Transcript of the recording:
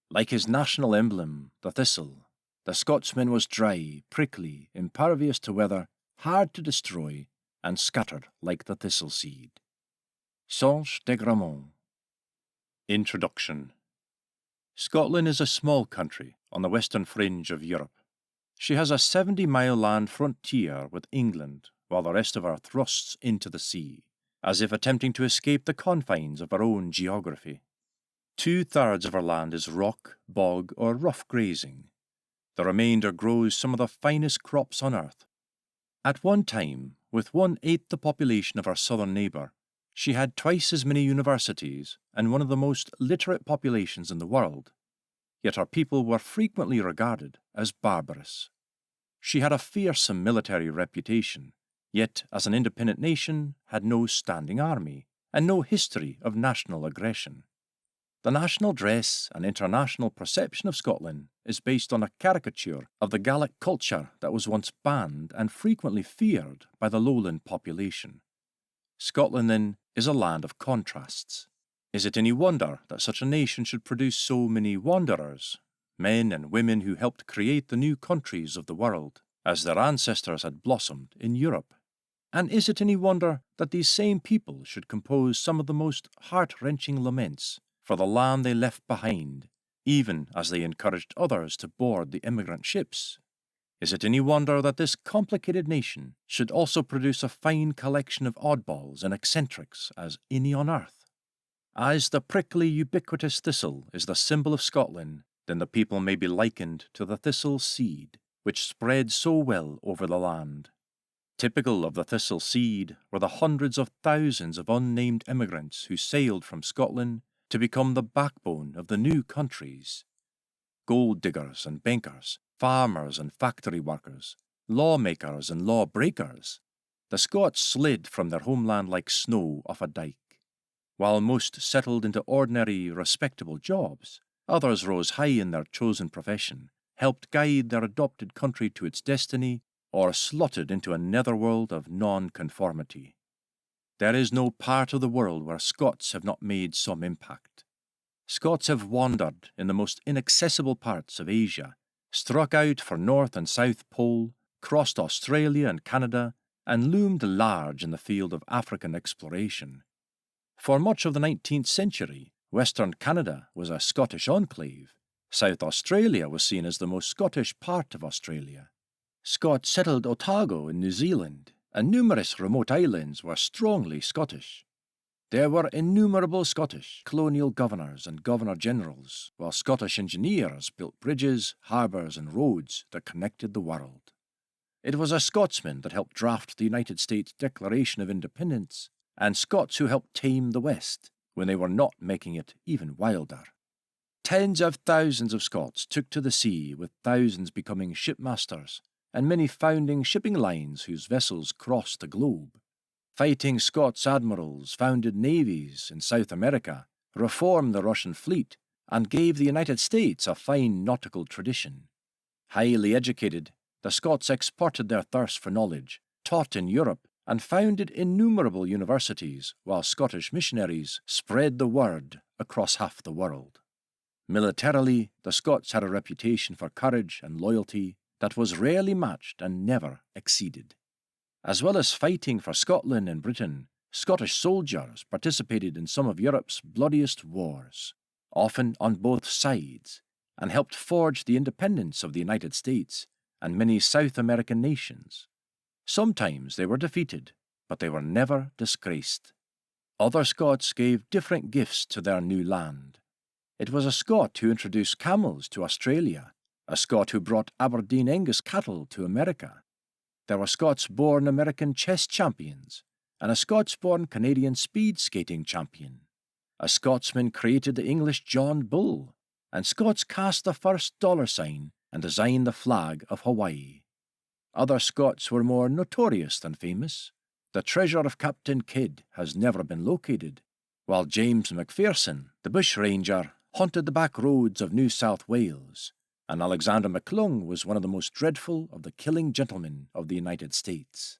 Like his national emblem, the thistle, the Scotsman was dry, prickly, impervious to weather, hard to destroy, and scattered like the thistle seed. Songe de Gramont. Introduction. Scotland is a small country on the western fringe of Europe. She has a 70-mile land frontier with England, while the rest of her thrusts into the sea, as if attempting to escape the confines of her own geography. 2/3 of her land is rock, bog, or rough grazing. The remainder grows some of the finest crops on earth. At one time, with 1/8 the population of her southern neighbour, she had twice as many universities and one of the most literate populations in the world. Yet her people were frequently regarded as barbarous. She had a fearsome military reputation, yet as an independent nation had no standing army and no history of national aggression. The national dress and international perception of Scotland is based on a caricature of the Gaelic culture that was once banned and frequently feared by the lowland population. Scotland, then, is a land of contrasts. Is it any wonder that such a nation should produce so many wanderers, men and women who helped create the new countries of the world, as their ancestors had blossomed in Europe? And is it any wonder that these same people should compose some of the most heart-wrenching laments for the land they left behind, even as they encouraged others to board the immigrant ships? Is it any wonder that this complicated nation should also produce a fine collection of oddballs and eccentrics as any on earth? As the prickly, ubiquitous thistle is the symbol of Scotland, then the people may be likened to the thistle seed, which spread so well over the land. Typical of the thistle seed were the hundreds of thousands of unnamed immigrants who sailed from Scotland to become the backbone of the new countries. Gold diggers and bankers, farmers and factory workers, lawmakers and lawbreakers, the Scots slid from their homeland like snow off a dike. While most settled into ordinary, respectable jobs, others rose high in their chosen profession, helped guide their adopted country to its destiny, or slotted into a netherworld of non-conformity. There is no part of the world where Scots have not made some impact. Scots have wandered in the most inaccessible parts of Asia, struck out for North and South Pole, crossed Australia and Canada, and loomed large in the field of African exploration. For much of the 19th century, Western Canada was a Scottish enclave. South Australia was seen as the most Scottish part of Australia. Scots settled Otago in New Zealand, and numerous remote islands were strongly Scottish. There were innumerable Scottish colonial governors and governor-generals, while Scottish engineers built bridges, harbours and roads that connected the world. It was a Scotsman that helped draft the United States Declaration of Independence, and Scots who helped tame the West when they were not making it even wilder. Tens of thousands of Scots took to the sea, with thousands becoming shipmasters, and many founding shipping lines whose vessels crossed the globe. Fighting Scots admirals founded navies in South America, reformed the Russian fleet, and gave the United States a fine nautical tradition. Highly educated, the Scots exported their thirst for knowledge, taught in Europe, and founded innumerable universities, while Scottish missionaries spread the word across half the world. Militarily, the Scots had a reputation for courage and loyalty that was rarely matched and never exceeded. As well as fighting for Scotland and Britain, Scottish soldiers participated in some of Europe's bloodiest wars, often on both sides, and helped forge the independence of the United States and many South American nations. Sometimes they were defeated, but they were never disgraced. Other Scots gave different gifts to their new land. It was a Scot who introduced camels to Australia, a Scot who brought Aberdeen Angus cattle to America. There were Scots-born American chess champions, and a Scots-born Canadian speed skating champion. A Scotsman created the English John Bull, and Scots cast the first dollar sign and designed the flag of Hawaii. Other Scots were more notorious than famous. The treasure of Captain Kidd has never been located, while James Macpherson, the bushranger, haunted the back roads of New South Wales, and Alexander MacClung was one of the most dreadful of the killing gentlemen of the United States.